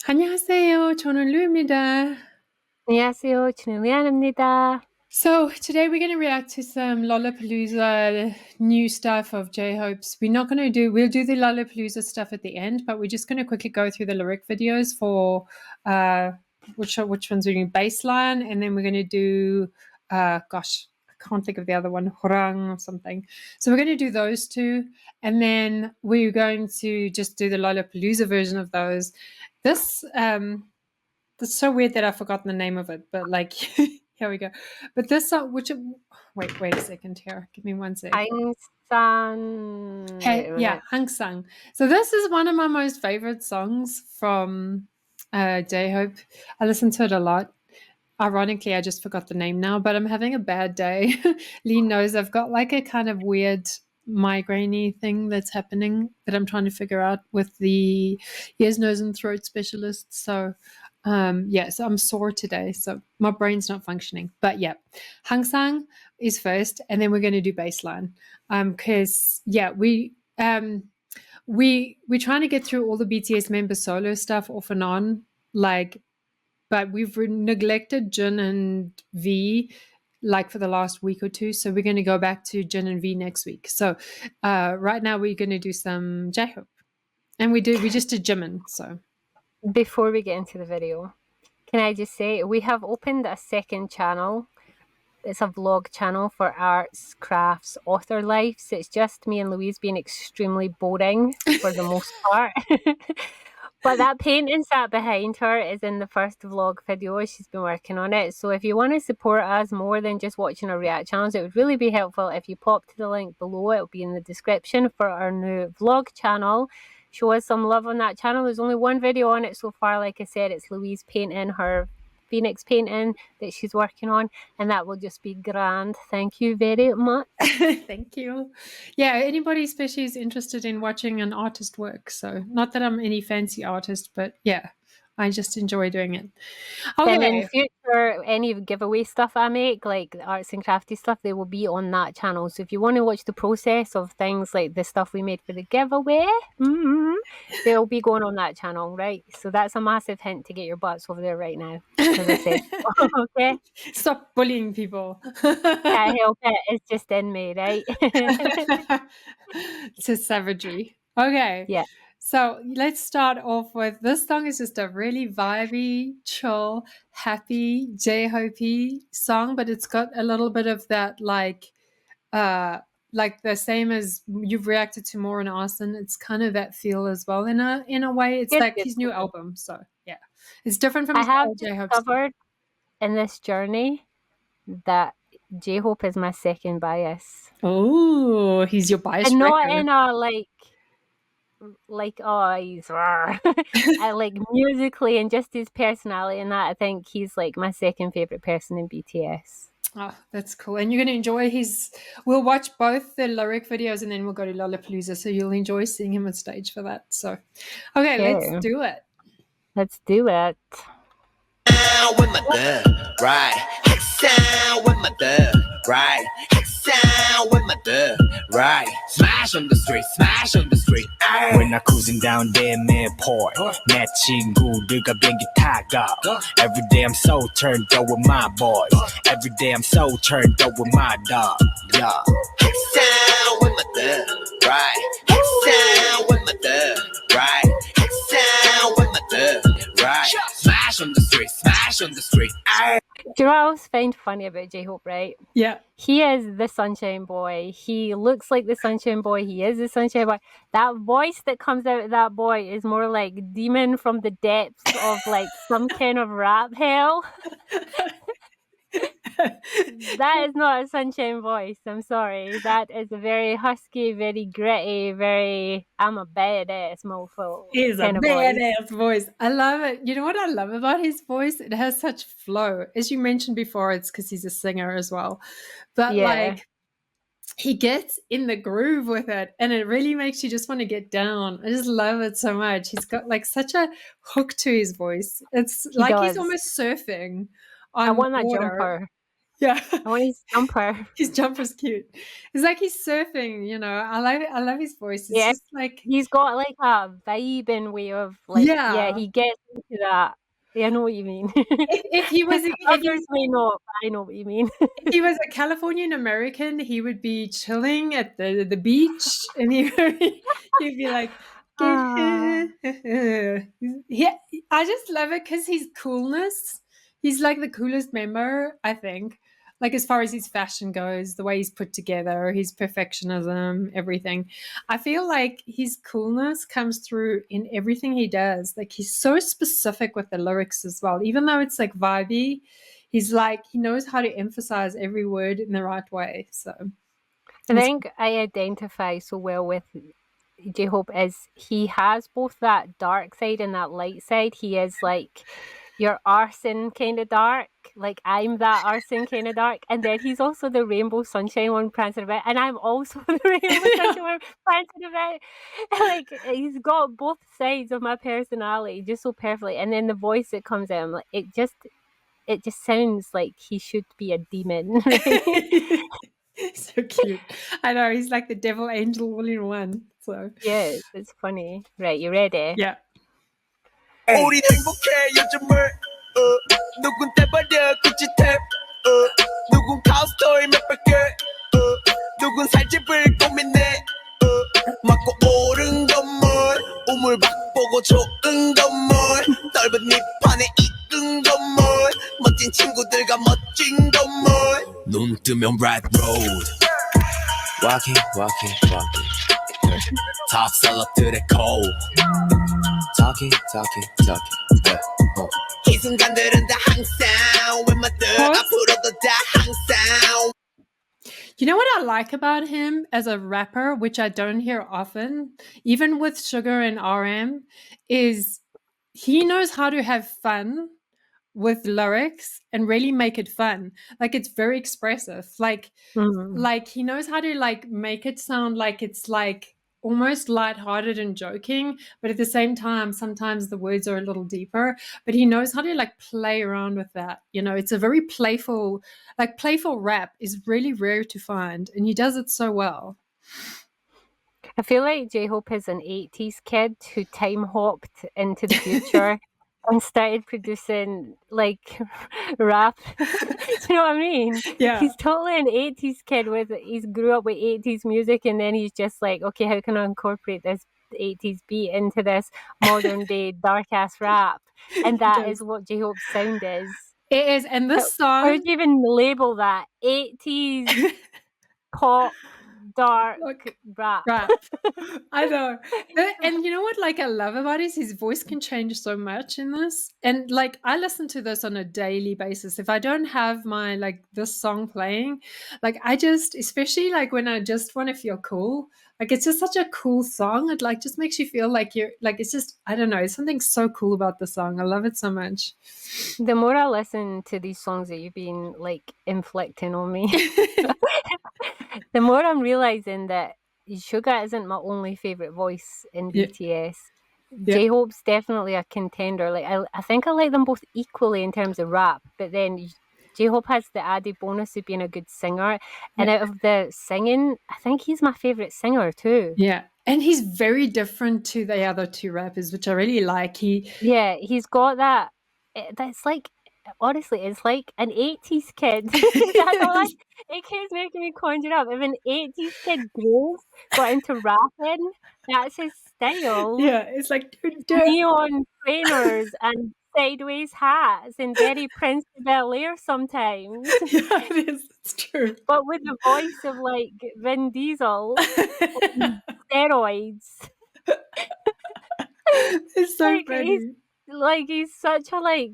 안녕하세요. 저는 루입니다. 안녕하세요. 저는 리안입니다. So today we're going to react to some Lollapalooza new stuff of J-Hope's. We'll do the Lollapalooza stuff at the end, but we're just going to quickly go through the lyric videos for which ones we're doing, Baseline, and then we're going to do I can't think of the other one, Horang or something. So we're going to do those two, and then we're going to just do the Lollapalooza version of those. This That's so weird that I've forgotten the name of it, but like here we go. But this song, wait a second here. Give me one sec. Hangsang. Hey, yeah, Hangsang. So this is one of my most favorite songs from J-Hope. I listen to it a lot. Ironically, I just forgot the name now, but I'm having a bad day. Lee knows I've got like a kind of weird migraine thing that's happening that I'm trying to figure out with the ears, nose, and throat specialist. So so I'm sore today, so my brain's not functioning. But yeah, Hangsang is first, and then we're going to do Baseline. Because we're trying to get through all the BTS member solo stuff off and on, but we've neglected Jin and V like for the last week or two, so we're going to go back to Jin and V next week. So right now we're going to do some J-Hope, and we just did Jimin. So Before we get into the video, can I just say we have opened a second channel. It's a vlog channel for arts, crafts, author lives. It's just me and Louise being extremely boring for the most part. But that painting sat behind her is in the first vlog video. She's been working on it. So if you want to support us more than just watching our react channels, it would really be helpful if you pop to the link below. It'll be in the description for our new vlog channel. Show us some love on that channel. There's only one video on it so far. Like I said, it's Louise painting her Phoenix painting that she's working on, and that will just be grand. Thank you very much. Thank you. Yeah, anybody especially is interested in watching an artist work. So not that I'm any fancy artist, but yeah, I just enjoy doing it. And in Okay. future, any giveaway stuff I make, like the arts and crafty stuff, they will be on that channel. So if you want to watch the process of things like the stuff we made for the giveaway, they'll be going on that channel, right? So that's a massive hint to get your butts over there right now. As I said, okay? Stop bullying people. Can't help it. It's just in me, right? It's a savagery. Okay. Yeah. So let's start off with this song is just a really vibey, chill, happy, J-Hope song, but it's got a little bit of that like the same as you've reacted to more in Austin. It's kind of that feel as well in a way. It's like his new album. So yeah. It's different from I his have old J-Hope stuff. discovered in this journey that J-Hope is my second bias. Oh, he's your bias. And not in a oh, he's I like musically and just his personality and that. I think he's like my second favorite person in BTS. Oh, that's cool. And you're going to enjoy we'll watch both the lyric videos and then we'll go to Lollapalooza. So you'll enjoy seeing him on stage for that. So, okay, let's do it. Let's do it. With my thug, right? Sound with my thug, right? Sound with my thug, right? Smash on the street, smash on the street. When I'm cruising down their midport, 내 친구들과 비행기 타고. Every day I'm so turned up with my boys. Every day I'm so turned up with my dog. Yeah. Sound with my thug, right? Sound with my thug, right? Sound with my thug, right? Smash on the street, smash on the street. Do you know what I always find funny about J-Hope, right? Yeah. He is the sunshine boy. He looks like the sunshine boy. He is the sunshine boy. That voice that comes out of that boy is more like demon from the depths of like some kind of rap hell. That is not a sunshine voice. I'm sorry. That is a very husky, very gritty, I'm a badass mofo. He's a badass voice. I love it. You know what I love about his voice? It has such flow. As you mentioned before, it's because he's a singer as well. But like he gets in the groove with it and it really makes you just want to get down. I just love it so much. He's got like such a hook to his voice. It's like he's almost surfing on I want that water. jumper. Yeah. I want his jumper. His jumper's cute. It's like he's surfing, you know. I love his voice. It's Yeah, just like, he's got like a vibing way of like, yeah, yeah. he gets into that. Yeah, I know what you mean. If he was Others may not, but I know what you mean. if he was a Californian American, he would be chilling at the beach, and he'd be like, "Get Ah. here." Yeah, I just love it because his coolness. He's like the coolest member, I think. Like as far as his fashion goes, the way he's put together, his perfectionism, everything. I feel like his coolness comes through in everything he does. Like he's so specific with the lyrics as well, even though it's like vibey. He's like he knows how to emphasize every word in the right way. So I think I identify so well with J-Hope is he has both that dark side and that light side. He is like your arson kind of dark, like I'm that arson kind of dark, and then he's also the rainbow sunshine one prancing about, and I'm also the rainbow sunshine one prancing about. Like he's got both sides of my personality just so perfectly, and then the voice that comes out, like it just sounds like he should be a demon. Right? so cute. I know he's like the devil angel all in one. So Yes, it's funny. Right, you ready? yeah. 우린 행복해 요즘을 누군 떼버려 그 짓에 누군 카우스토이 몇 백개 누군 살집을 고민해 맞고 오른 건물 우물박 보고 좋은 건물 넓은 잎판에 이끈 건물 멋진 친구들과 멋진 건물 눈 뜨면 red road walking walking walking top 셀럽들의 cold talking talking talking 이 순간들은 다 항상 웬만들 앞으로도 다 항상 You know what I like about him as a rapper, which I don't hear often, even with Sugar and RM, is he knows how to have fun with lyrics and really make it fun. Like it's very expressive. Like he knows how to like make it sound like it's like almost lighthearted and joking, but at the same time sometimes the words are a little deeper, but he knows how to like play around with that. You know, it's a very playful rap is really rare to find, and he does it so well. I feel like J-Hope is an 80s kid who time hopped into the future and started producing like rap. Do you know what I mean? Yeah. He's totally an 80s kid he's grew up with 80s music, and then he's just like, okay, how can I incorporate this 80s beat into this modern day dark ass rap? And that is what J-Hope's sound is. It is, and this song, how would you even label that? 80s pop dark rap. I know. And you know what like I love about it is his voice can change so much in this. And like I listen to this on a daily basis. If I don't have my like this song playing, like I just, especially like when I just want to feel cool, like it's just such a cool song. It like just makes you feel like you're like, it's just, I don't know, something so cool about the song. I love it so much. The more I listen to these songs that you've been like inflicting on me, the more I'm realizing that Suga isn't my only favorite voice in BTS. J-Hope's definitely a contender. Like I think I like them both equally in terms of rap, but then J-Hope has the added bonus of being a good singer. And out of the singing, I think he's my favorite singer too. Yeah. And he's very different to the other two rappers, which I really like. He's got that. That's like, honestly, it's like an 80s kid. That's all it keeps making me conjure up. If an 80s kid got into rapping, that's his style. Yeah, it's like neon trainers and sideways hats and very Prince of Bel-Air sometimes. Yeah, it is. It's true. But with the voice of like Vin Diesel steroids. It's so funny. He's such a like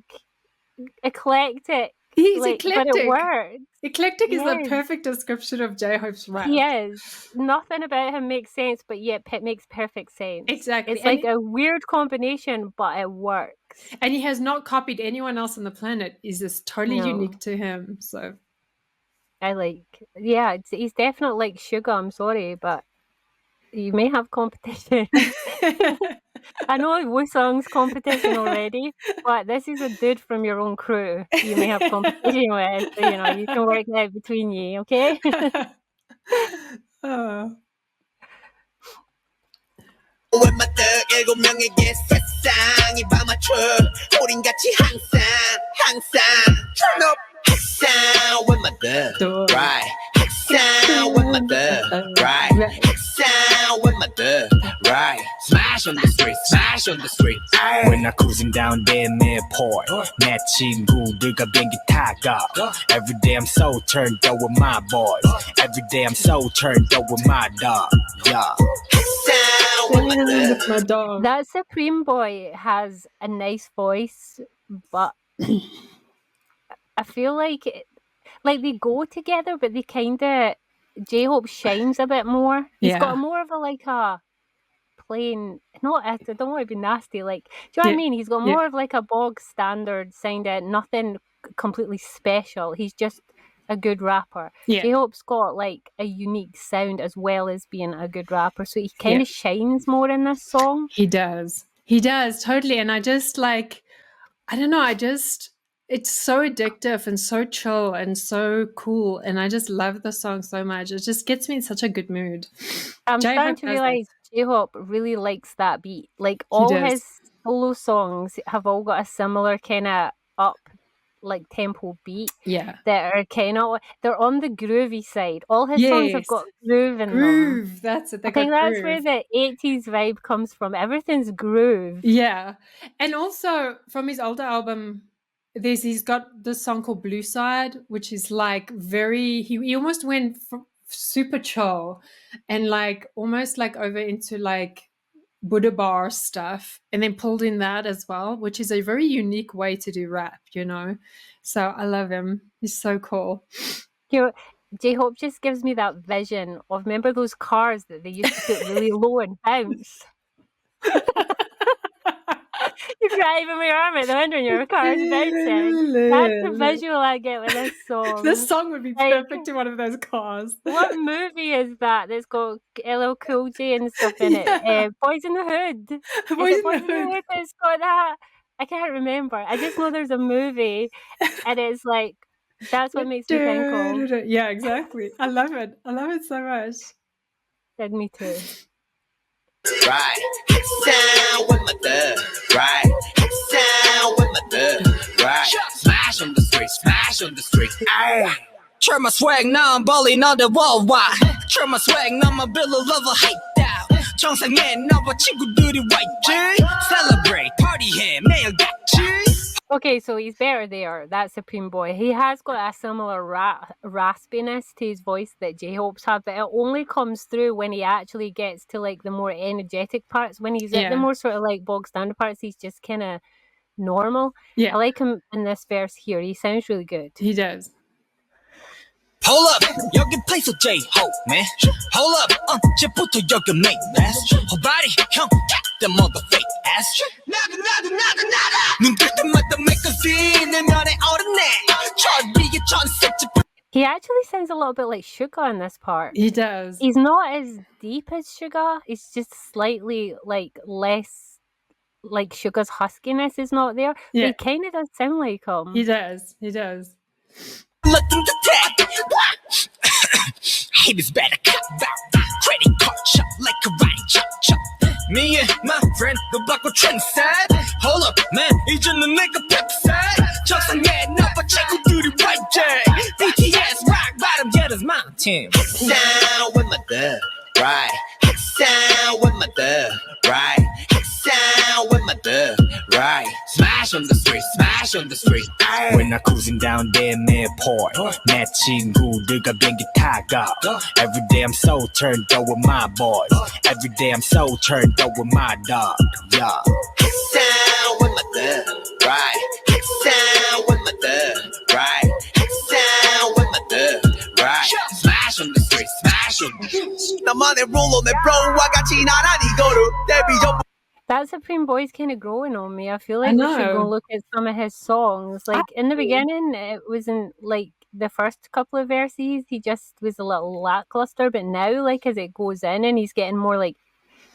eclectic. He's like, eclectic. But it works. Eclectic is the perfect description of J-Hope's rap. He is. Nothing about him makes sense, but yet it makes perfect sense. Exactly. It's like a weird combination, but it works. And he has not copied anyone else on the planet. Is this totally unique to him? So I like, he's definitely like Suga. I'm sorry, but you may have competition. I know Woo-sung's competition already, but this is a dude from your own crew you may have competition with. So, you can work it out between you, okay? Oh. With my thug 7명에게 세상이 밤맞춰 우린 같이 항상 turn up 항상 with my thug right 항상 with my thug right 항상 with my thug right smash on the street When I'm cruising down there midport 내 친구들과 비행기 타고 Every day I'm so turned up with my boys Every day I'm so turned up with my dog Yeah With my dog. That Supreme Boy has a nice voice, but I feel like they go together, but they kind of J-Hope shines a bit more. He's got more of a plain. Not I don't want to be nasty. Like, do you know what I mean? He's got more of like a bog standard sound. Nothing completely special. He's just a good rapper. J-Hope's got like a unique sound as well as being a good rapper, so he kind of shines more in this song. He does totally. And I just like, I don't know, it's so addictive and so chill and so cool, and I just love the song so much. It just gets me in such a good mood. I'm starting to realize J-Hope really likes that beat. Like all his solo songs have all got a similar kind of up like tempo beat that are kind of they're on the groovy side. All his songs have got groove in them. That's it. I think that's where the 80s vibe comes from. Everything's groove. Yeah. And also from his older album, he's got this song called Blue Side, which is like very he almost went super chill and like almost like over into like Buddha bar stuff, and then pulled in that as well, which is a very unique way to do rap, so I love him. He's so cool. J-Hope just gives me that vision of, remember those cars that they used to put really low and bounce? You drive with your arm at the window and your car is bouncing. That's the visual I get with this song. This song would be perfect in one of those cars. What movie is that that's got LL Cool J and stuff in it? Boys in the Hood. Boys in the Hood. It's got that. I can't remember. I just know there's a movie and it's like, that's what makes me think of. Yeah, exactly. I love it. I love it so much. Said me too. Right, sound with my thug. Right, sound with my thug. Right, smash on the street. Aye. Turn my swag now, I'm balling on the worldwide. Turn my swag now, my bill of love hate down. 정상에 나와 친구들이 white. Celebrate, party 해, 매일 같이. Okay, so he's better there. That's Supreme Boy. He has got a similar raspiness to his voice that J-Hope's have, but it only comes through when he actually gets to like the more energetic parts. When he's at the more sort of like bog standard parts, he's just kind of normal. I like him in this verse here. He sounds really good. He does. Hold up, 여기 play for J-Hope, man. Hold up, 언제부터 여기 make ass. Whole body, 형, the mother fake ass. 나가. 눈 뜰 때마다 make a scene. 내 면에 오르네. 저리에 전세지. He actually sounds a little bit like Suga in this part. He does. He's not as deep as Suga. He's just slightly like less, like Suga's huskiness is not there. But he kind of does sound like him. He does. Let them attack. Haters better cut out. Credit card chop like a ride chop. Me and my friend go back with trend side. Hold up, man, 이제는 내가 pepside. 적상에 나빠 친구들이 right J. BTS rock bottom, yeah, that's my team. Sound with my thug, right? Sound with my thug, right? Sound with my thug, right? Smash on the street. When I'm cruising down there midport 내 친구들과 비행기 타고 Every day I'm so turned up with my boys Every day I'm so turned up with my dog Yeah. Sound with my thug, right? Sound with my thug, right? Sound with my thug, right? Smash on the street. 나만의 룰로 내 bro와 같이 나란히 걸어 데뷔 전. That Supreme Boy's kind of growing on me. I feel like we should go look at some of his songs. Like in the beginning, it wasn't like the first couple of verses. He just was a little lackluster. But now, like as it goes in, and he's getting more like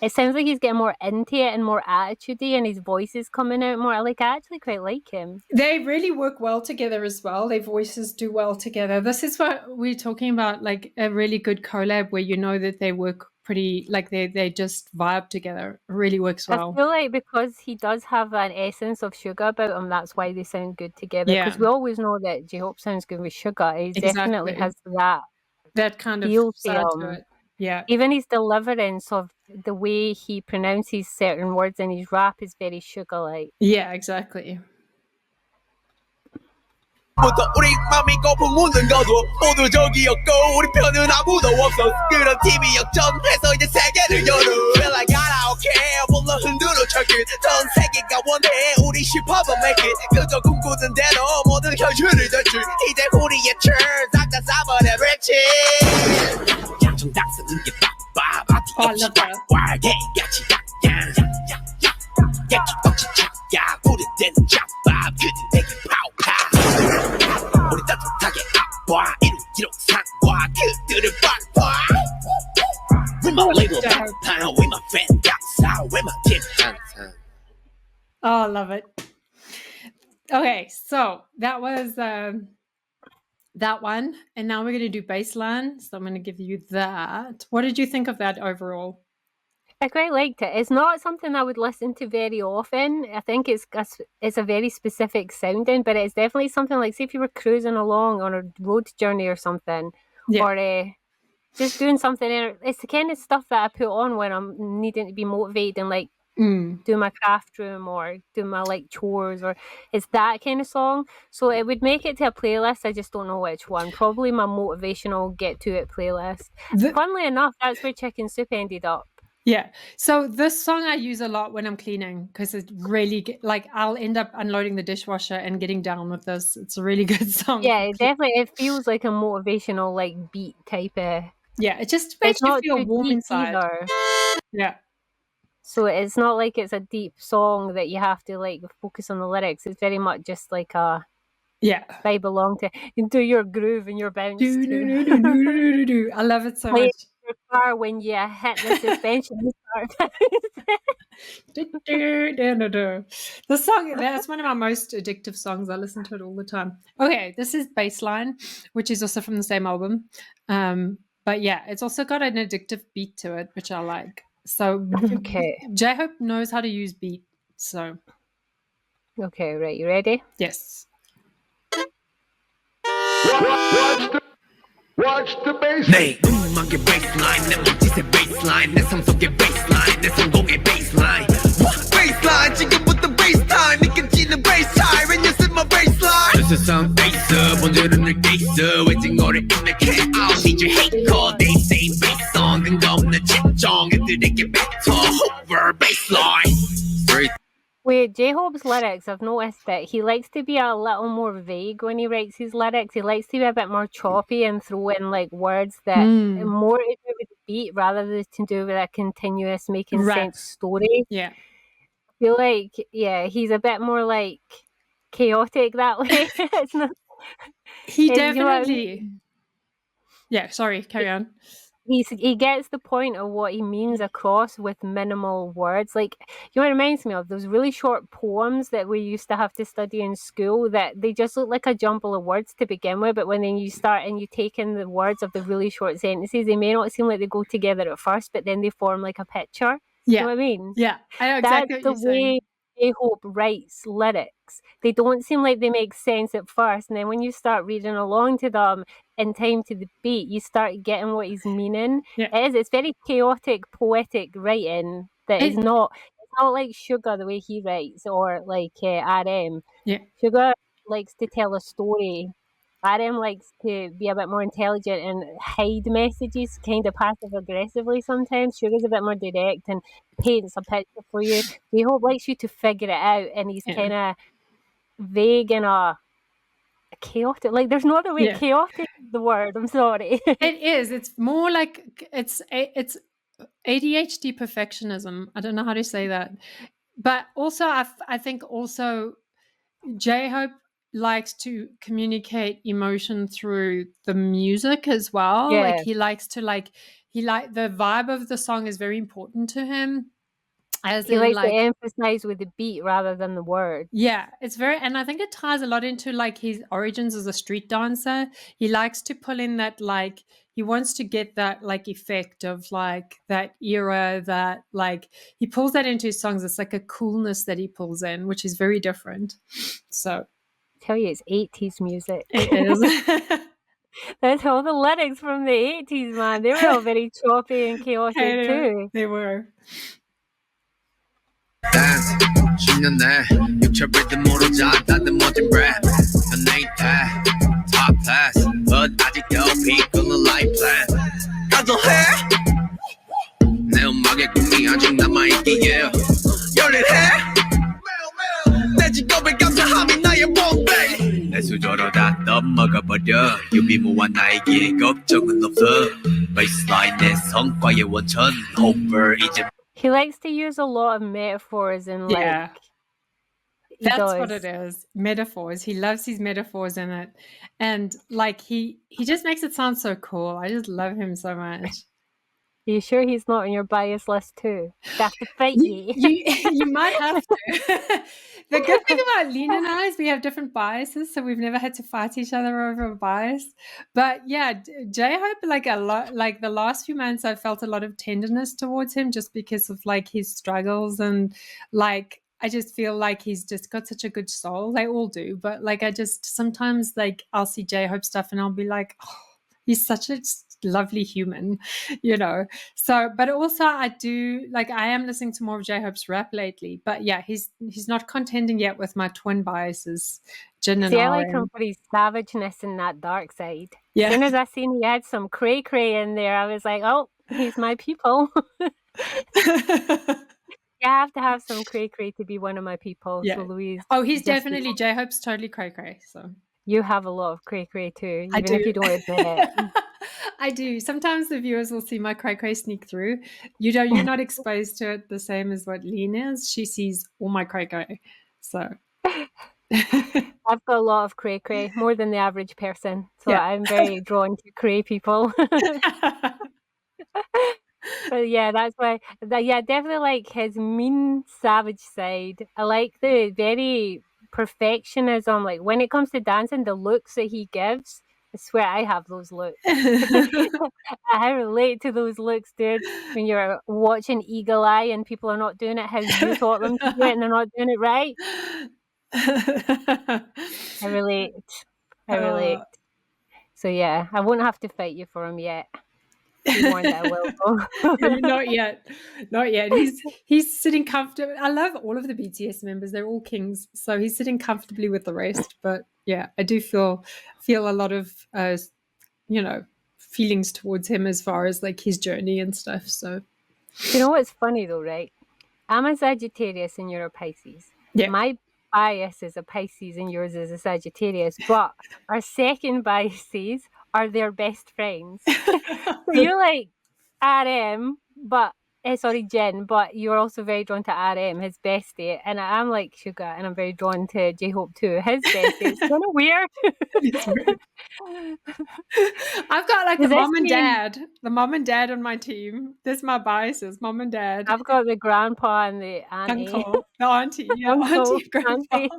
It sounds like he's getting more into it and more attitude-y, and his voice is coming out more. I actually quite like him. They really work well together as well. Their voices do well together. This is what we're talking about, like a really good collab where you know that they work pretty, like they just vibe together. It really works well. I feel like because he does have an essence of Sugar about him, that's why they sound good together. Because we always know that J-Hope sounds good with Sugar. He definitely has that kind of feel side to to him. it. Yeah. Even his deliverance of the way he pronounces certain words in his rap is very Sugar-like. Yeah, exactly. 부터 우리 맘이 고픈 묻는 것도 모두 저기였고 우리 편은 아무도 없어 그런 팀이 역전해서 이제 세계를 열어 Feel like I don't care 몰라 흔들어 철길 전 세계가 원해 우리 힙합은 make it 그저 꿈꾸던 대로 모든 현실이 될 줄 이제 우리의 turn 싹다 싸버려 bitch 양정답 쓰는 게 빡빡 앞이 없이 꽉꽉 개같이 약양 약기 착야 우리대는 잡밥 그들 내게 파우파 우리 따뜻하게 아빠 이루기로 상과 그들을 빡봐 We my label downtown We my fan down south We my team downtown Oh, I love it. Okay, so that was that one, and now we're going to do Baseline. So I'm going to give you that. What did you think of that overall? I quite liked it. It's not something I would listen to very often. I think it's a very specific sounding, but it's definitely something like, say if you were cruising along on a road journey or something, or just doing something. It's the kind of stuff that I put on when I'm needing to be motivated and like do my craft room or do my like chores, or it's that kind of song. So it would make it to a playlist. I just don't know which one. Probably my motivational get to it playlist. Funnily enough, that's where Chicken Soup ended up. Yeah. So this song I use a lot when I'm cleaning because it really like I'll end up unloading the dishwasher and getting down with this. It's a really good song. Yeah, it feels like a motivational like beat type of. Yeah, it just makes you feel warm inside. Either. Yeah. So it's not like it's a deep song that you have to like focus on the lyrics. It's very much just like a vibe along to do your groove and your bounce. I love it so much. Your car when you hit the suspension and start. The song, that's one of my most addictive songs. I listen to it all the time. Okay, this is Baseline, which is also from the same album. But yeah, it's also got an addictive beat to it, which I like. So J-Hope knows how to use beat. So okay, right, you ready? Yes. Watch the baseline. 내 음악의 baseline 내 몸짓의 baseline 내 삶 속의 baseline 내 성공의 baseline baseline 지금부터 base time 느껴지는 base time when you see my baseline 저 세상 bass 본질은 늘 게이스 외증어를 입력해 out need your hate call they say bass song 근거 없는 채정 애들에게 뱉어 over baseline With J-Hope's lyrics, I've noticed that he likes to be a little more vague when he writes his lyrics. He likes to be a bit more choppy and throw in like words that more to do with the beat rather than to do with a continuous making sense story. Yeah. I feel like, he's a bit more like chaotic that way. It's not, he definitely... You know I mean? Yeah, sorry, carry on. He gets the point of what he means across with minimal words. Like, you know, it reminds me of those really short poems that we used to have to study in school that they just look like a jumble of words to begin with, but when then you start and you take in the words of the really short sentences, they may not seem like they go together at first, but then they form like a picture. Yeah. You know what I mean? Yeah, I know exactly That's what you're saying. J-Hope writes lyrics. They don't seem like they make sense at first, and then when you start reading along to them in time to the beat, you start getting what he's meaning. Yeah. It's very chaotic, poetic writing that is not. It's not like Sugar the way he writes, or like RM. Yeah. Sugar likes to tell a story. RM likes to be a bit more intelligent and hide messages kind of passive aggressively sometimes. Sugar's a bit more direct and paints a picture for you. J-Hope likes you to figure it out, and he's kind of vague and a chaotic. Like, there's no other way. Chaotic is the word. I'm sorry. It is. It's more like it's ADHD perfectionism. I don't know how to say that, but also I think also J-Hope likes to communicate emotion through the music as well. Yeah. Like he likes to the vibe of the song is very important to him. As He in, likes to like, emphasize with the beat rather than the word. yeah, it's very, and I think it ties a lot into like his origins as a street dancer. He likes to pull in that, like, he wants to get that like effect of like that era, that like he pulls that into his songs. It's like a coolness that he pulls in, which is very different. So I tell you, it's 80s music. it is. That's all the lyrics from the 80s, man. They were all very choppy and chaotic too. They were. Dance, 10년 내 육체 리듬으로 자다는 멋진 랩 연예인태 top class but 아직도 비꾸는 life plan 가져해 내 음악의 꿈이 아직 남아있기에 열일해 내 직업에 감사함이 나의 원베이 내 수저로 다 떠먹어버려 유비무한 나에게 걱정은 없어 Baseline 내 성과의 원천 Hope 이제 He likes to use a lot of metaphors and like. Yeah. He That's does. what it is. Metaphors. He loves his metaphors in it. And like he just makes it sound so cool. I just love him so much. Are you sure he's not on your bias list too? Have to fight you. You might have to. The good thing about Lean and I is we have different biases, so we've never had to fight each other over a bias. But yeah, J-Hope, like a lot, like the last few months, I felt a lot of tenderness towards him just because of like his struggles, and like I just feel like he's just got such a good soul. They all do, but like I just sometimes like I'll see J-Hope stuff and I'll be like, oh, he's such a lovely human, you know. So, but also I do like I am listening to more of J-Hope's rap lately. But yeah, he's not contending yet with my twin biases, Jin and See, I like RM. him for his savageness and that dark side. Yeah. As soon as I seen he had some cray in there, I was like, oh, he's my people. You have to have some cray to be one of my people. Yeah. So Louise. Oh, he's definitely J-Hope's totally cray. So you have a lot of cray too, I even do. if you don't admit it. I do. Sometimes the viewers will see my cray sneak through. You're not exposed to it the same as what Lean is. She sees all my cray. So I've got a lot of cray, more than the average person. So Yeah. I'm very drawn to cray people. But yeah, that's why. Yeah, definitely like his mean, savage side. I like the very perfectionism. Like when it comes to dancing, the looks that he gives. I swear I have those looks. I relate to those looks, dude. When you're watching Eagle Eye and people are not doing it how you taught them to do it and they're not doing it right. I relate. So yeah, I won't have to fight you for him yet. Be warned I will. Not yet. He's sitting comfortably. I love all of the BTS members. They're all kings. So he's sitting comfortably with the rest. But yeah, I do feel a lot of feelings towards him as far as like his journey and stuff. So you know what's funny though, right? I'm a Sagittarius and you're a Pisces. Yeah. My bias is a Pisces and yours is a Sagittarius. But our second biases are their best friends. So you're like RM, but Jen, but you're also very drawn to RM, his bestie, and I'm like Sugar, and I'm very drawn to J-Hope too, his bestie. It's kind of weird. It's weird. I've got like the mom and dad on my team. There's my biases, mom and dad. I've got the grandpa and the auntie. Uncle, the auntie, yeah, Uncle, auntie, grandpa. auntie.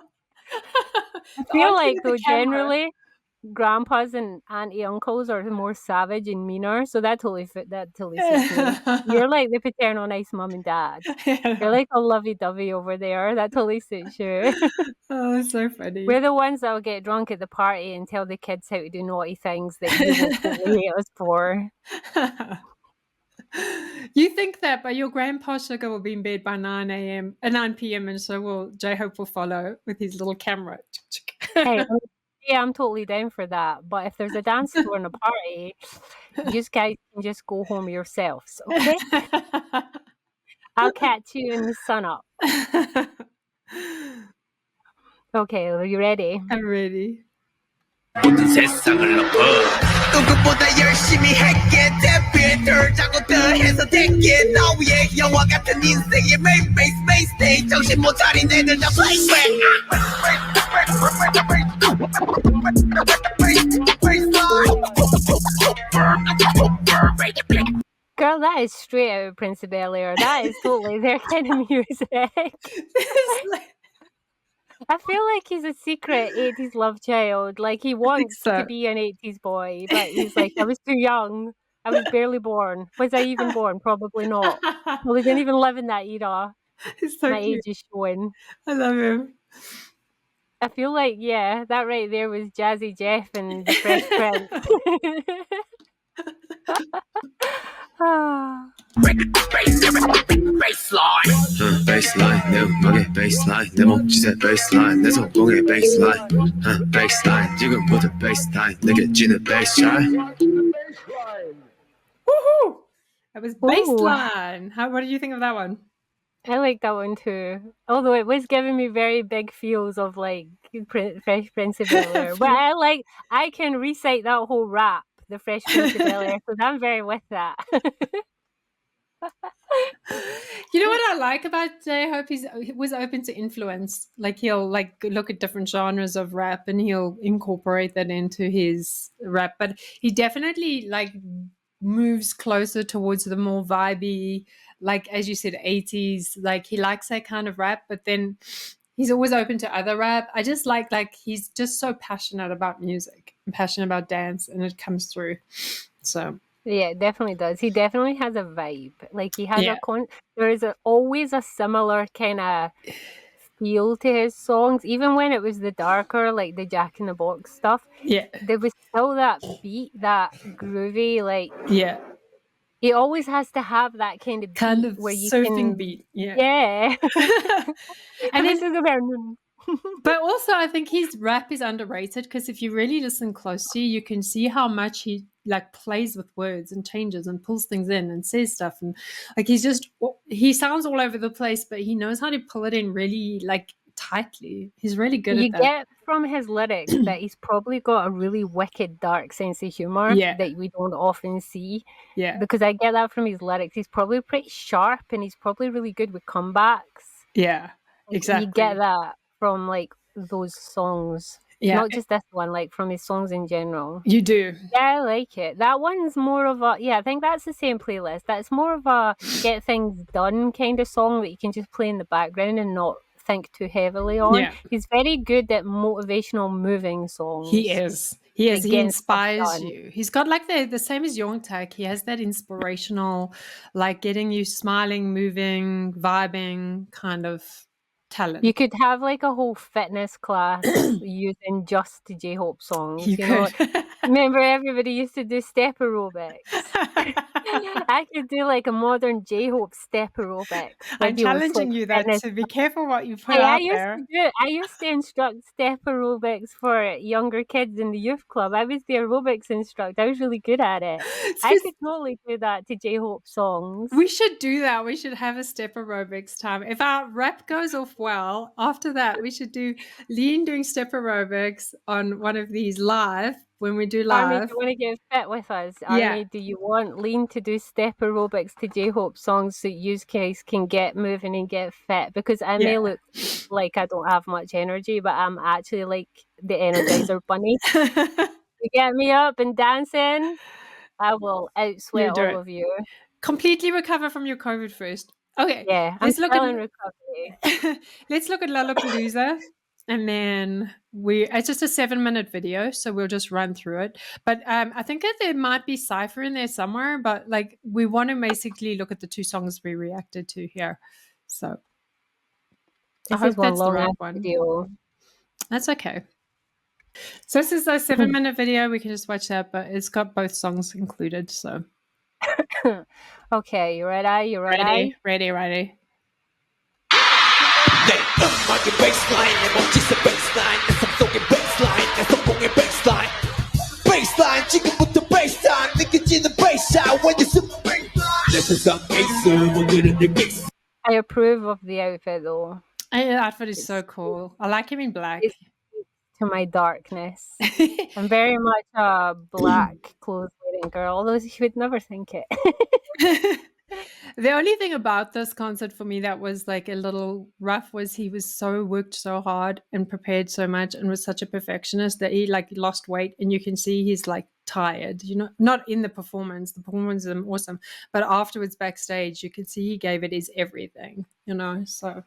I feel like though generally grandpas and auntie uncles are more savage and meaner, so that totally suits me. You're like the paternal nice mom and dad. You're like a lovey-dovey over there. That totally suits you. Oh, so funny. We're the ones that will get drunk at the party and tell the kids how to do naughty things that you will totally hate us for. You think that, but your grandpa Sugar will be in bed by 9 p.m. and so will J-Hope will follow with his little camera. Hey, yeah, I'm totally down for that. But if there's a dance floor and a party, you guys can just go home yourselves, okay? I'll catch you in the sun up. Okay, are you ready? I'm ready. 모든 세상을 엎어 누구보다 열심히 했기에 대필들 자꾸 더 해서 됐기에 나 위에 영화 같은 인생의 main stage 정신 못 차린 애들 다 play That is straight out of Prince of Bel-Air. That is totally their kind of music. It's like- I feel like he's a secret 80s love child. Like he wants so. to be an 80s boy, but he's like, I was too young. I was barely born. Was I even born? Probably not. I wasn't even living that era. It's so My cute. age is showing. I love him. I feel like, yeah, that right there was Jazzy Jeff and the Fresh Prince. Ah. Baseline, 내 음악의 baseline, 내 몸짓의 baseline, 내 성공의 baseline, baseline, 지금부터 baseline, 느껴지는 baseline. Woohoo! That was Ooh. Baseline. What did you think of that one? I like that one too. Although it was giving me very big feels of like Fresh Prince of Bel-Air. But I can recite that whole rap, the Fresh Prince of Bel-Air, because I'm very with that. You know what I like about J-Hope? He was open to influence. Like he'll like look at different genres of rap and he'll incorporate that into his rap. But he definitely like moves closer towards the more vibey, like as you said, 80s. Like he likes that kind of rap, but then he's always open to other rap. I just like he's just so passionate about music and passionate about dance, and it comes through. So yeah, it definitely does. He definitely has a vibe. Like he has Yeah. there is always a similar kind of feel to his songs, even when it was the darker, like the Jack in the Box stuff. yeah, There was still that beat, that groovy, like yeah, he always has to have that kind of beat where you surfing can, beat. Yeah. yeah. And This then, is about- but also I think his rap is underrated because if you really listen closely, you can see how much he like plays with words and changes and pulls things in and says stuff, and like he sounds all over the place, but he knows how to pull it in really like tightly. He's really good You at that. get from his lyrics that he's probably got a really wicked dark sense of humor Yeah. that we don't often see. Yeah, Because I get that from his lyrics. He's probably pretty sharp and he's probably really good with comebacks. yeah, exactly. You get that from like those songs. Yeah, Not just this one, like from his songs in general. you do. Yeah, I like it. That one's more of a, I think that's the same playlist. That's more of a get things done kind of song that you can just play in the background and not think too heavily on. Yeah. He's very good at motivational moving songs. He is. Like He getting stuff inspires done. you. He's got like the same as Youngtak. He has that inspirational, like getting you smiling, moving, vibing kind of talent. You could have like a whole fitness class using just J-Hope songs. You know, could. remember everybody used to do step aerobics. I could do like a modern J-Hope step aerobics. I'm Like, you know, challenging like you that fitness. to be careful what you put Hey, out there. I used to instruct step aerobics for younger kids in the youth club. I was the aerobics instructor. I was really good at it. I could totally do that to J-Hope songs. We should do that. We should have a step aerobics time. If our rap goes off well, after that, we should do Lean doing step aerobics on one of these live when we do Army, live. do you want to get fit with us? Yeah. Army, do you want Lean to do step aerobics to J-Hope songs so you guys can get moving and get fit? Because I may look like I don't have much energy, but I'm actually like the Energizer Bunny. You get me up and dancing, I will outsweat all of you. Completely recover from your COVID first. Okay. Yeah, I'm still in recovery. Let's look at Lollapalooza. And then it's just a 7-minute video, so we'll just run through it. But I think that there might be Cypher in there somewhere, but like we want to basically look at the 2 songs we reacted to here. So this is one long ass video. That's okay. So this is a 7-minute video. We can just watch that, but it's got both songs included. So okay, you ready? You ready? Ready. 음악의 baseline 내 멋지서 baseline 내 속속의 baseline 내 성공의 baseline baseline 지금부터 baseline 느껴지는 baseline when you see baseline 내 세상 baseline 오늘은 내 baseline. I approve of the outfit though. The outfit is so cool. I like him in black. To my darkness. I'm very much a black clothes wearing girl, although you would never think it. The only thing about this concert for me that was like a little rough was he was worked so hard and prepared so much and was such a perfectionist that he like lost weight, and you can see he's like tired, not in the performance. The performance is awesome, but afterwards backstage you can see he gave it his everything, so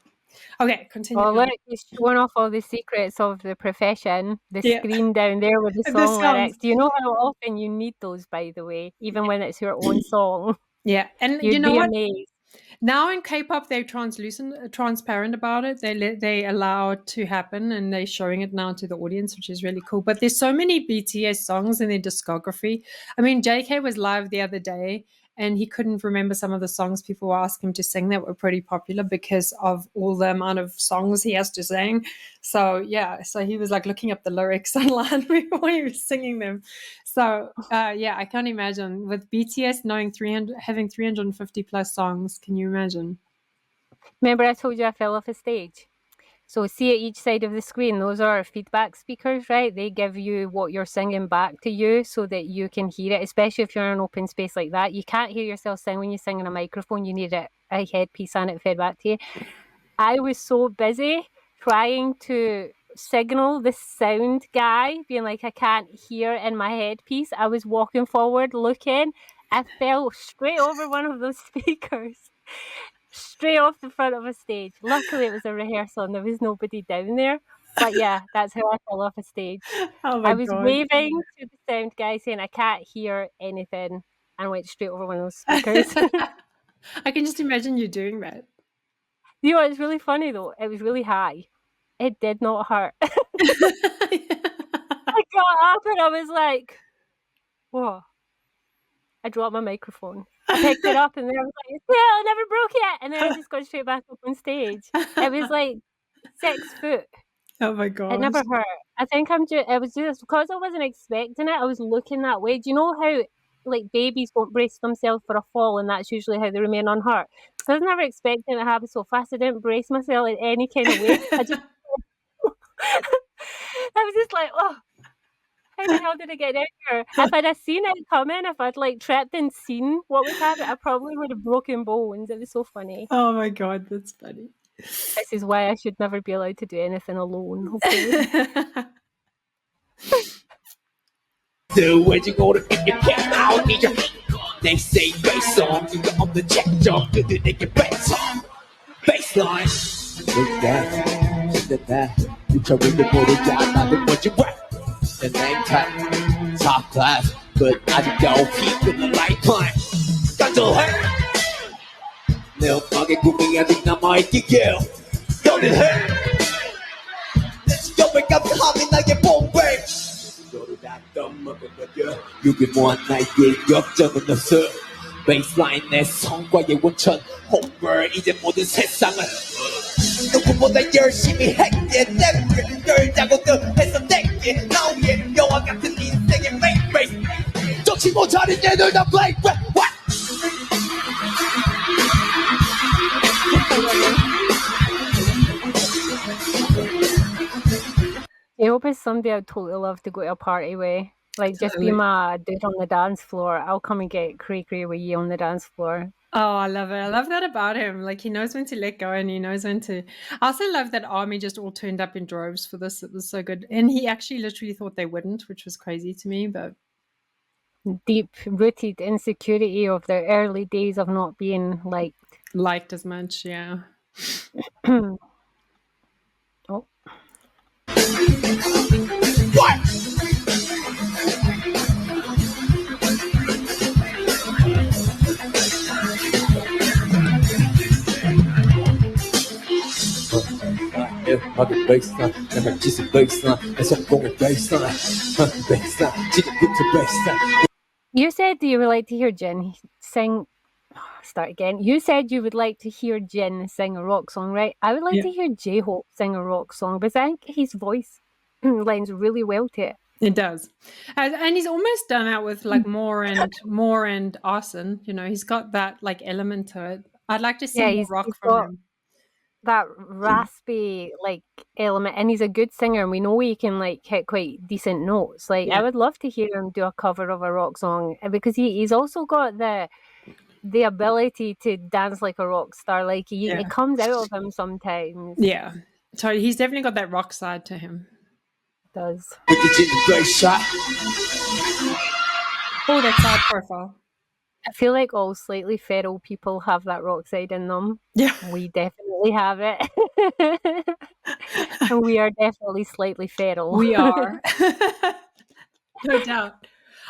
okay, continue. Well, look, he's showing off all the secrets of the profession. The Yeah. screen down there with the The song lyrics. songs. Do you know how often you need those, by the way, even when it's your own song? Yeah, and you You'd know be what? amazed. Now in K-pop, they're transparent about it. They allow it to happen, and they're showing it now to the audience, which is really cool. But there's so many BTS songs in their discography. I mean, JK was live the other day, and he couldn't remember some of the songs people were asking him to sing that were pretty popular because of all the amount of songs he has to sing. So yeah, so he was like looking up the lyrics online before he was singing them. So yeah, I can't imagine with BTS knowing having 350 plus songs. Can you imagine? Remember I told you I fell off a stage? So see at each side of the screen, those are feedback speakers, right? They give you what you're singing back to you so that you can hear it, especially if you're in an open space like that. You can't hear yourself sing when you sing in a microphone. You need a headpiece and it fed back to you. I was so busy trying to signal the sound guy, being like, I can't hear in my headpiece. I was walking forward, looking. I fell straight over one of those speakers. Straight off the front of a stage. Luckily, it was a rehearsal and there was nobody down there. But yeah, that's how I fell off a stage. Oh my I was God. waving to the sound guy saying, I can't hear anything, and went straight over one of those speakers. I can just imagine you doing that. You know, it's really funny though. It was really high. It did not hurt. I got up and I was like, whoa. I dropped my microphone. I picked it up and then I was like, yeah, I never broke it. And then I just got straight back up on stage. It was like 6 foot. Oh my God. It never hurt. I think it was just because I wasn't expecting it. I was looking that way. Do you know how like babies won't brace themselves for a fall, and that's usually how they remain unhurt? So I was never expecting it to happen so fast. I didn't brace myself in any kind of way. I was just like, oh, how the hell did I get out here? If I'd have seen it coming, if I'd like tripped and seen what was happening, I probably would have broken bones. It was so funny. Oh my God, that's funny. This is why I should never be allowed to do anything alone, hopefully. So when you go to get your cat out, need your they say bass on you on the jack jump, do they get bass on baseline. Look that, you tell me to go to job, not the what you want. The name tag, top class, but I don't keep in the lifeline. Got to hurt. Nếu có cái của mình thì nằm ai kia kêu, don't it hurt? Let's go back up the hobby like a bomb break. 유기 무한나의 역정은 없어 Baseline 내 성과의 원천 Homer 이제 모든 세상을 누구보다 열심히 했기에 때문에 열자고들 해서 내게 나오기에 영화 같은 인생의 main race 정치 못하는 얘들 다 play what J-Hope is somebody I'd totally love to go to a party with. Like, just be my dude on the dance floor. I'll come and get cray-cray with you on the dance floor. Oh, I love it. I love that about him. Like, he knows when to let go and he knows when to... I also love that ARMY just all turned up in droves for this. It was so good. And he actually literally thought they wouldn't, which was crazy to me, but... Deep-rooted insecurity of the early days of not being liked. Liked as much, yeah. Oh. What? Baseline, never kiss a baseline. That's a going baseline. Baseline, 지금부터 baseline. You said you would like to hear Jin sing. Start again. You said you would like to hear Jin sing a rock song, right? I would like to hear J-Hope sing a rock song because I think his voice lends really well to it. It does. And he's almost done that with like more and arson. You know, he's got that like element to it. I'd like to see more rock from him. That raspy like element, and he's a good singer, and we know he can like hit quite decent notes. Like I would love to hear him do a cover of a rock song because he's also got the ability to dance like a rock star. Like Yeah. it comes out of him sometimes. Yeah. So he's definitely got that rock side to him. It does. Great shot. Oh, that side profile. I feel like all slightly feral people have that rock side in them. Yeah. We definitely have it. And we are definitely slightly feral. We are. No doubt.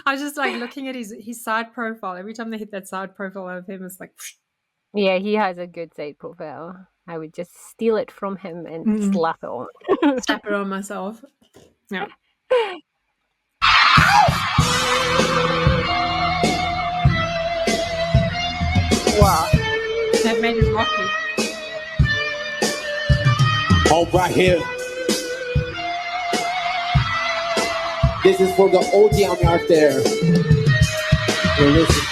I was just like looking at his side profile. Every time they hit that side profile of him, it's like, whoosh. Yeah, he has a good side profile. I would just steal it from him and slap it on. Slap it on myself. Yeah. Wow. That made it rocky. All right here. This is for the OG out there. Listen.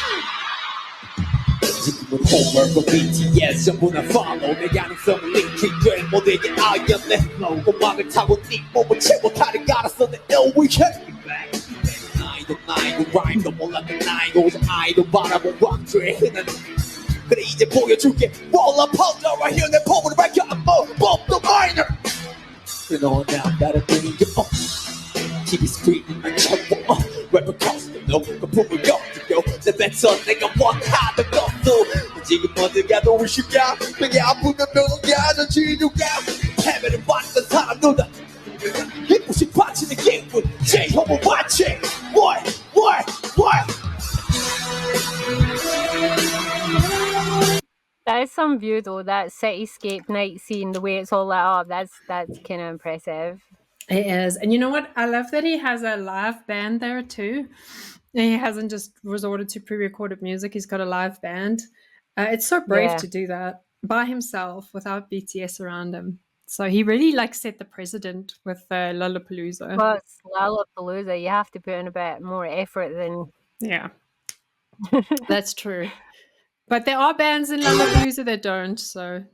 지금은 homework for BTS 전부 다 follow 내 가능성을 링크돼 모두에게 알렸네 고막을 타고 네 몸을 채워 다리 갈았어 내 LWK 나이도 라임도 몰랐던 나이고 오직 아이도 바라본 락주의 흔한 그래 이제 보여줄게 Lollapalooza right here 내 폼으로 밝혀 I'm Bob the Miner 그래 너와 나 다른 분위기 TV 스크린 안 채워 래퍼 커스텀도 거품을 걷고 내 뱉어 내가 원하던 것도 지금 어디 가도 의식이야 내게 아프면 병원가 전 치료가 해외를 봤던 사람들다 힘없이 바치는 기분 J-Hope of BTS What? That is some view though, that cityscape night scene, the way it's all lit up, that's kind of impressive. It is. And you know what? I love that he has a live band there too. And he hasn't just resorted to pre-recorded music. He's got a live band. It's so brave to do that by himself without BTS around him. So he really set the precedent with Lollapalooza. Well, it's Lollapalooza. You have to put in a bit more effort than... Yeah. That's true. But there are bands in Lollapalooza that don't. So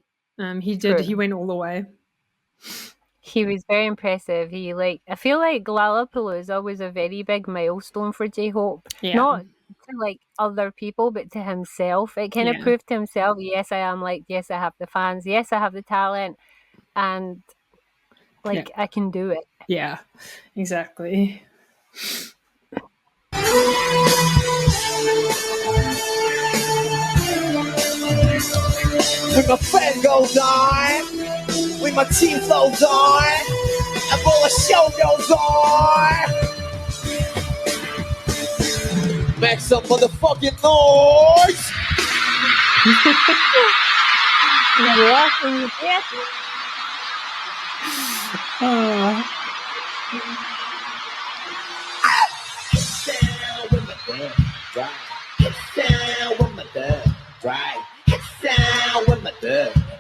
he did. True. He went all the way. He was very impressive. I feel like Lollapalooza was a very big milestone for J-Hope. Yeah. Not to other people, but to himself. It kind of proved to himself, yes, I am yes, I have the fans, yes, I have the talent, and I can do it. Yeah, exactly. When my friend goes on, when my team flows on, and all the show goes on. Make some motherfucking noise.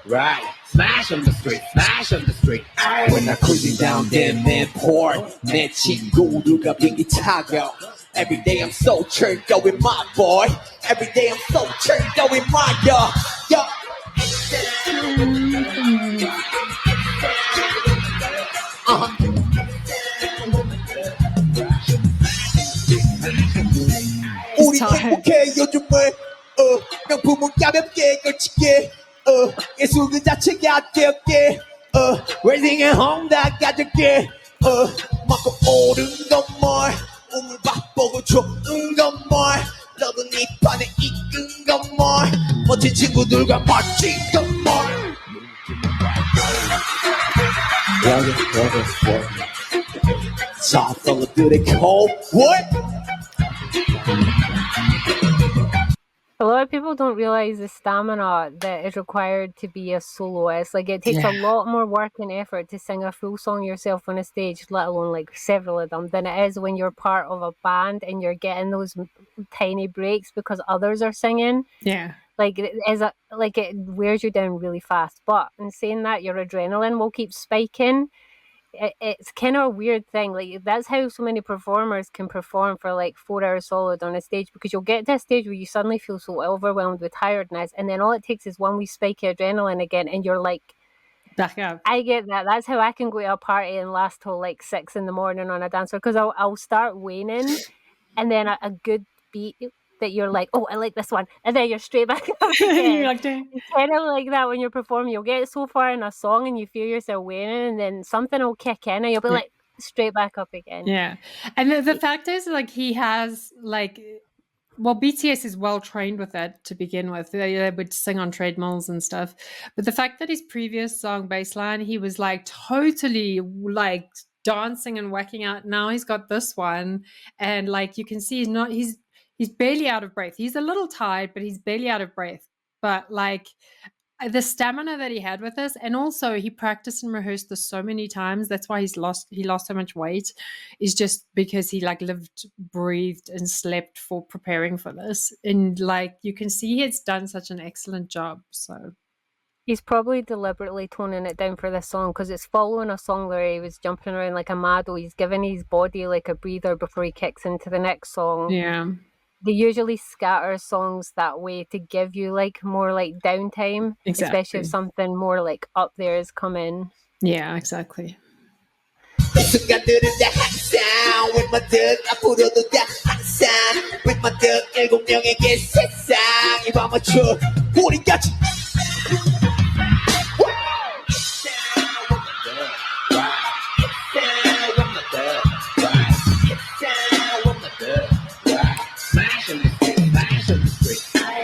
Right. Smash on the street. When I'm cruising down there, man, port. 내 친구들과 비행기 타고. Every day I'm so turned up with my boy. Every day I'm so turned up with my yo. 우리 행복해 요즘은 명품은 가볍게 걸치게 예술 그 자체가 되었게 웨딩 앤 홈 다 가졌게 막고 오른 건뭘 우물 바보고 좋은 건뭘 너도 네 판에 이끈 건뭘 멋진 친구들과 멋진 건뭘 자 fellow cold what? A lot of people don't realize the stamina that is required to be a soloist. It takes a lot more work and effort to sing a full song yourself on a stage, let alone several of them, than it is when you're part of a band and you're getting those tiny breaks because others are singing. Yeah. It wears you down really fast. But in saying that, your adrenaline will keep spiking. It's kind of a weird thing. That's how so many performers can perform for 4 hours solid on a stage, because you'll get to a stage where you suddenly feel so overwhelmed with tiredness, and then all it takes is one wee spike of adrenaline again, and you're back up. I get that. That's how I can go to a party and last till 6 a.m. on a dance floor, because I'll start waning, and then a good beat that you're like, oh, I like this one, and then you're straight back up again. You're like, dang. It's kind of like that when you're performing. You'll get so far in a song and you feel yourself waning, and then something will kick in and you'll be like straight back up again. Yeah. And the fact is, like, he has, like, well, BTS is well trained with that to begin with. They would sing on treadmills and stuff. But the fact that his previous song, Baseline, he was like totally like dancing and whacking out. Now he's got this one, and like you can see, he's barely out of breath. He's a little tired, but he's barely out of breath. But like the stamina that he had with this, and also he practiced and rehearsed this so many times. That's why he lost so much weight, is just because he like lived, breathed, and slept for preparing for this. And like you can see, he's done such an excellent job. So he's probably deliberately toning it down for this song because it's following a song where he was jumping around like a maddo. He's giving his body like a breather before he kicks into the next song. yeah. They usually scatter songs that way to give you like more like downtime, Exactly. especially if something more like up there has come in. Yeah, exactly. 순간들은 다 항상 with my duck 앞으로도 다 항상 with my duck 7명에게 세상이 밤맞춰 우리까지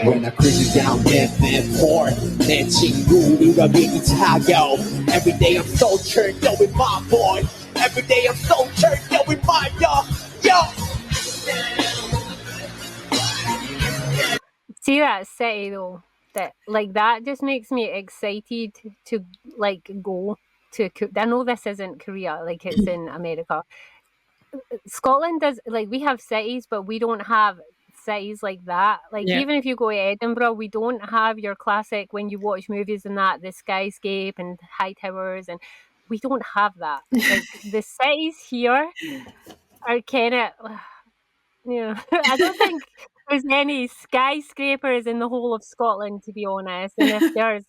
When I cruise down FM4 내 친구들과 비행기 타고 Every day I'm so turned up with my boy Every day I'm so turned up with my yo See that city though, that like that just makes me excited to like go to. I know this isn't Korea, like it's in America. Scotland does, like, we have cities, but we don't have cities like that. Like even if you go to Edinburgh, we don't have your classic when you watch movies and that, the skyscape and high towers, and we don't have that. Like the cities here are kind of, you know, I don't think there's any skyscrapers in the whole of Scotland, to be honest. And if there's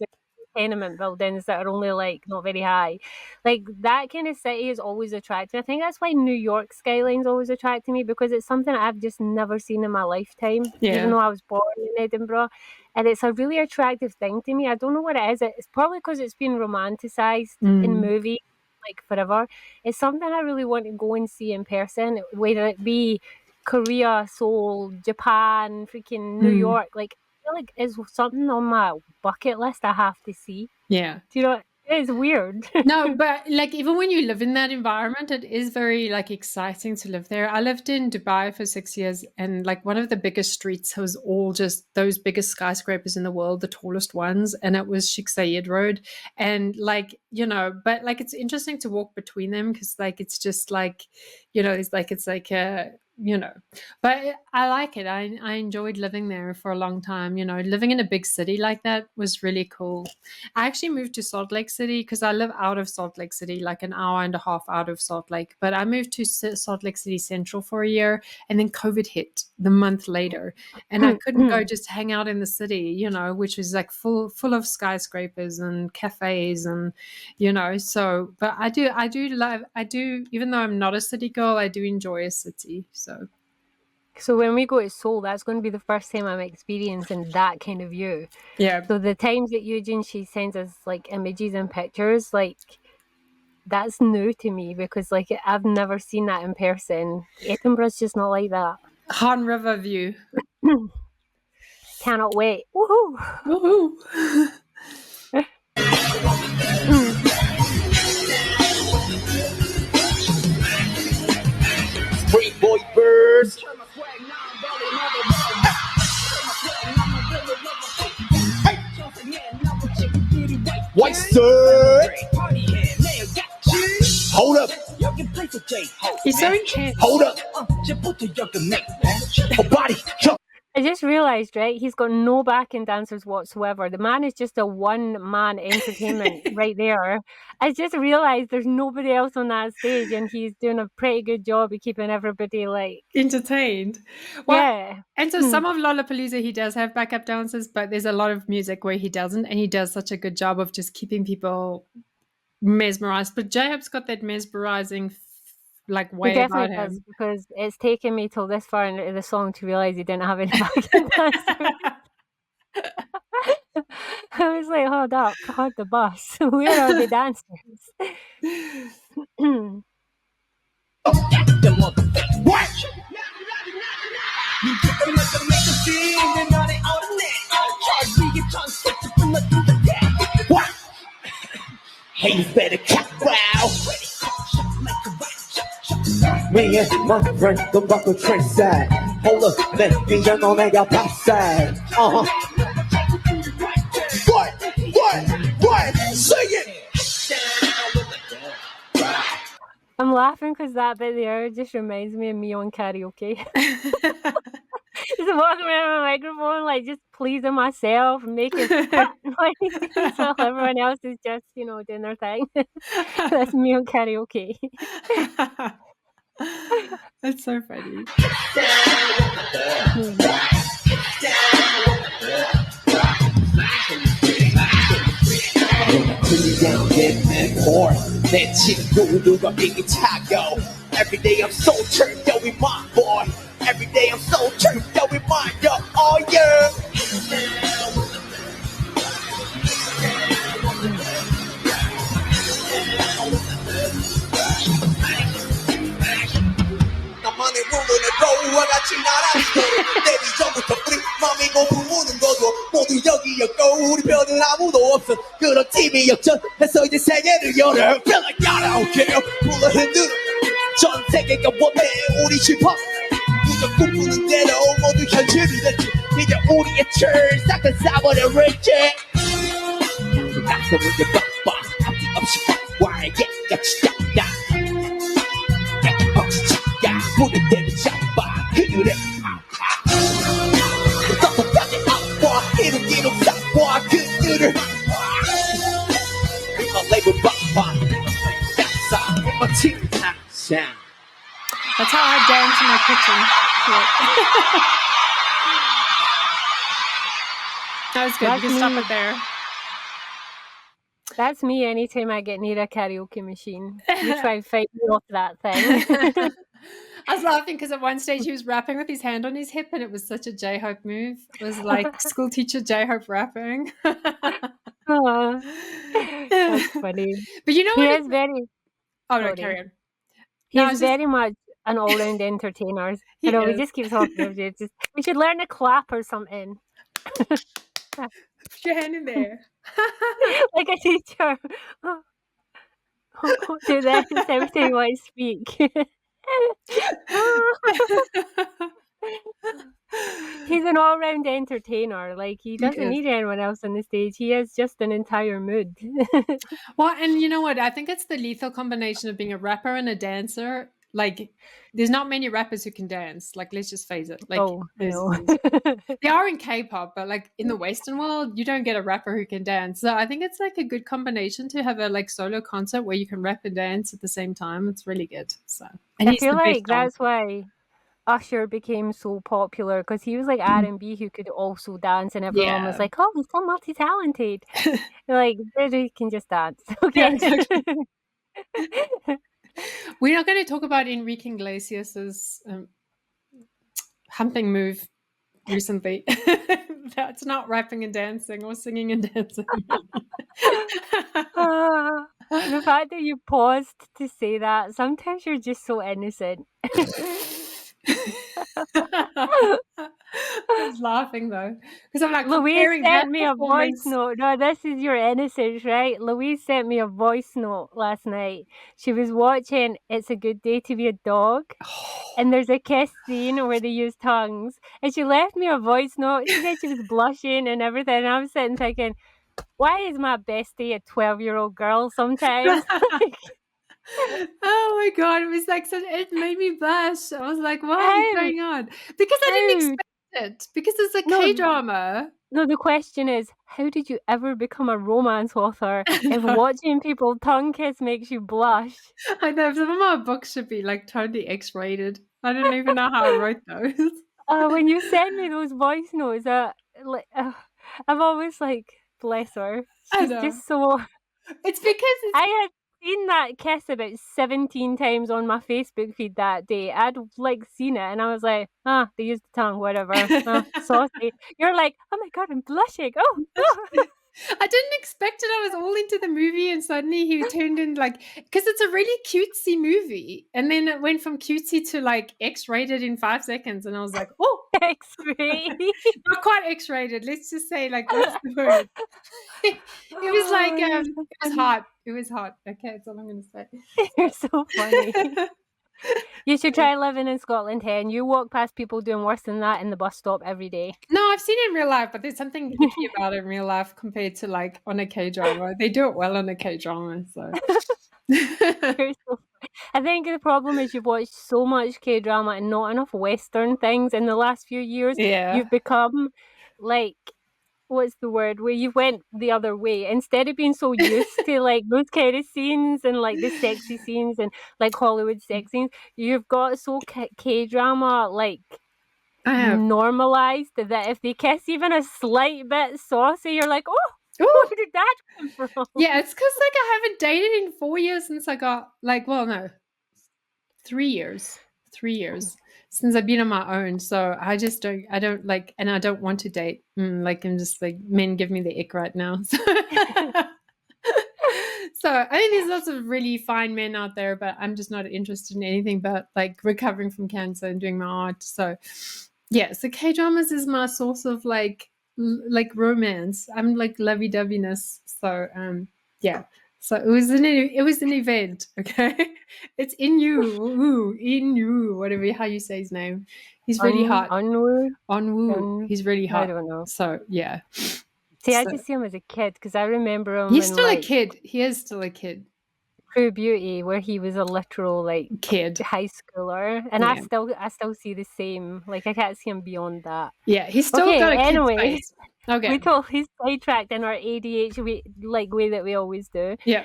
tenement buildings that are only like not very high, like that kind of city is always attractive. I think that's why New York skyline's always attracted me, because it's something I've just never seen in my lifetime, even though I was born in Edinburgh, and it's a really attractive thing to me. I don't know what it is. It's probably because it's been romanticized in movies like forever. It's something I really want to go and see in person, whether it be Korea, Seoul, Japan, freaking New York. Like I feel like it's something on my bucket list I have to see. Yeah. Do you know? It's weird. No, but like even when you live in that environment, it is very like exciting to live there. I lived in Dubai for 6 years, and like one of the biggest streets was all just those biggest skyscrapers in the world, the tallest ones, and it was Sheikh Zayed Road. And like, you know, but like it's interesting to walk between them because like it's just like, you know, it's like a, you know, but I like it. I enjoyed living there for a long time. You know, living in a big city like that was really cool. I actually moved to Salt Lake City because I live out of Salt Lake City, like an hour and a half out of Salt Lake. But I moved to Salt Lake City Central for a year, and then COVID hit the month later, and I couldn't go just hang out in the city, you know, which was like full of skyscrapers and cafes, and you know. So, but I do even though I'm not a city girl, I do enjoy a city. So when we go to Seoul, that's going to be the first time I'm experiencing that kind of view. Yeah. So the times that Eugene, she sends us like images and pictures, like that's new to me because like I've never seen that in person. Edinburgh's just not like that. Han River view. Cannot wait. Woohoo! Woohoo! Free boy birds White shirt Hold up He's so intense. Hold up Oh body I just realised, right, he's got no backing dancers whatsoever. The man is just a one-man entertainment right there. I just realised there's nobody else on that stage, and he's doing a pretty good job of keeping everybody, like... entertained. Well, yeah. And so some of Lollapalooza, he does have backup dancers, but there's a lot of music where he doesn't, and he does such a good job of just keeping people mesmerized. But J-Hope's got that mesmerizing like He way about definitely does, him. because it's taken me till this far into the song to realise he didn't have any backing dancers. I was like, hold up, hold the bus. Where are the dancers? What? What? Haters better cat wow. Me and my friend don't buckle trend side. Hold up, man, 긴장 on 내가 backside. What? What? Sing it. I'm laughing because that bit there just reminds me of me on karaoke. Just walking around with a microphone, like just pleasing myself and making noises while everyone else is just, doing their thing. That's me on karaoke. That's so funny. 내 친구들과 비기 타고 Every day I'm so turned up with my boy Every day I'm so turned up with my dog Oh yeah 나만의 룰은 로우와 같이 날아있어 데뷔 전부터 우리 맘이고 부르는 것도 모두 여기였고 우리 편은 아무도 없어 그런 팀이 역전해서 이제 세계를 열어 Feel like I don't care 불러 흔들어 전 세계가 원해 우리 힙합 그저 꿈꾸는 대로 모두 현실이 됐지 이제 우리의 turn 싹 다 싸버렸지 가서 문제 빡빡 앞뒤 없이 와에게 같이 야 야, 무릎 대는 잡아 그들의 떳떳하게 아파 이루기로 쌓아 그들을 My label 바빠 that's my team Hangsang That's how I dance in my kitchen. That was good. That's You can stop me. it there. That's me anytime I get near a karaoke machine. You try and fight me off that thing. I was laughing because at one stage he was rapping with his hand on his hip, and it was such a J-Hope move. It was like school teacher J-Hope rapping. Aw, that's funny. But you know He what? is very, Oh no, sorry. carry on. He's No, it's just- very much an all-round entertainer. He I know, we is. just keep talking about it. We should learn to clap or something. Put your hand in there. Like a teacher. Do that every time I speak. He's an all-round entertainer. Like, he doesn't is. need anyone else on the stage. He has just an entire mood. Well, and you know what? I think it's the lethal combination of being a rapper and a dancer. Like, there's not many rappers who can dance. Like, let's just face it. Like, Oh, no. they are in K-pop, but like in the Western world, you don't get a rapper who can dance. So I think it's like a good combination to have a like solo concert where you can rap and dance at the same time. It's really good. So, and I he's feel the best like that's why Usher became so popular, because he was like R&B who could also dance, and everyone was Yeah. like, "Oh, he's so multi-talented." Like, he can just dance. Okay. Yeah, exactly. We're not going to talk about Enrique Iglesias's humping move recently. That's not rapping and dancing or singing and dancing. The fact that you paused to say that, sometimes you're just so innocent. I was laughing though, because I'm like Louise comparing that sent me a voice performance. note. No, this is your innocence, right? Louise sent me a voice note last night. She was watching It's a Good Day to Be a Dog, and there's a kiss scene where they use tongues, and she left me a voice note. She said she was blushing and everything, and I was sitting thinking, why is my bestie a 12-year-old girl sometimes? Oh my god, it was like it made me blush. I was like, what How? is going on? Because I didn't How? expect it. Because it's a No. K-drama. No, the question is, how did you ever become a romance author if watching people tongue kiss makes you blush? I know some of my books should be like totally X-rated. I don't even know how I wrote those. When you send me those voice notes, I'm always like, bless her. I She's know. just so. It's because it's I seen that kiss about 17 times on my Facebook feed that day. I'd like seen it and I was like, they used the tongue, whatever. Saucy. You're like, oh my God, I'm blushing. Oh. I didn't expect it. I was all into the movie and suddenly he turned in like, because it's a really cutesy movie. And then it went from cutesy to like X-rated in 5 seconds. And I was like, oh. X-ray. Not quite X-rated. Let's just say like, what's the word? It was like, it was hot. It was hot. Okay, that's all I'm going to say. You're so funny. You should try living in Scotland, Hen. You walk past people doing worse than that in the bus stop every day. No, I've seen it in real life, but there's something icky about it in real life compared to like on a K-drama. They do it well on a K-drama, so. You're so funny. I think the problem is you've watched so much K-drama and not enough Western things in the last few years. Yeah. You've become like, what's the word, where you went the other way. Instead of being so used to like those kind of scenes and like the sexy scenes and like Hollywood sex scenes, you've got so K-drama like normalized that if they kiss even a slight bit saucy, you're like, oh, where did that come from? Yeah, it's because like I haven't dated in 4 years since I got like, well, no, 3 years. 3 years since I've been on my own. So I don't like, and I don't want to date. Like I'm just like, men give me the ick right now. So I think there's lots of really fine men out there, but I'm just not interested in anything but like recovering from cancer and doing my art. So yeah, so K-dramas is my source of like romance. I'm like lovey-doveyness. So yeah. So it was an event, okay? It's in you, whatever how you say his name. He's really hot. Onwoo. He's really hot. I don't know. So yeah. See, I just see him as a kid because I remember him. He's still a kid. He is still a kid. True Beauty, where he was a literal like kid, high schooler, and I still see the same. Like I can't see him beyond that. Yeah, he's still got a kid's face. Okay, we totally sidetracked in our ADHD way that we always do. Yeah.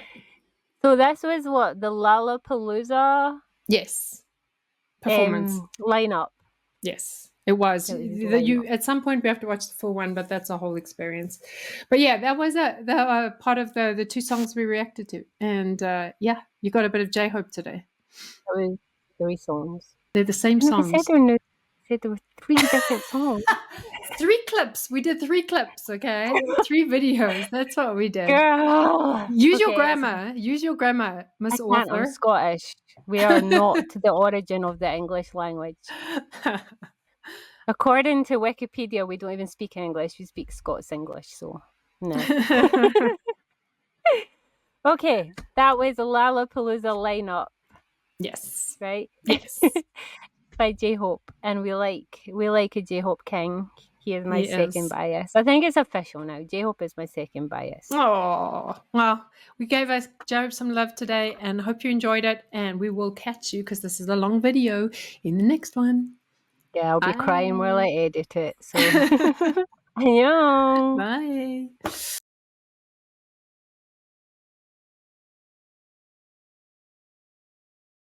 So this was what the Lollapalooza. Yes. Performance lineup. Yes. It was. At some point we have to watch the full one, but that's a whole experience. But yeah, that was the part of the 2 songs we reacted to, and yeah, you got a bit of J-Hope today. That was 3 songs. They're the same songs. Said there were 3 different songs. 3 clips. We did 3 clips. Okay, 3 videos. That's what we did. Girl, use your grammar. Use your grammar, Miss Author. I'm Scottish. We are not the origin of the English language. According to Wikipedia, we don't even speak English. We speak Scots English, so no. Okay, that was a Lollapalooza lineup. Yes. Right? Yes. By J-Hope. And we like a J-Hope king. He is my second bias. I think it's official now. J-Hope is my second bias. Oh, well, we gave us J-Hope some love today and hope you enjoyed it. And we will catch you, because this is a long video, in the next one. Yeah, I'll be crying while I edit it. So, annyeong. Bye.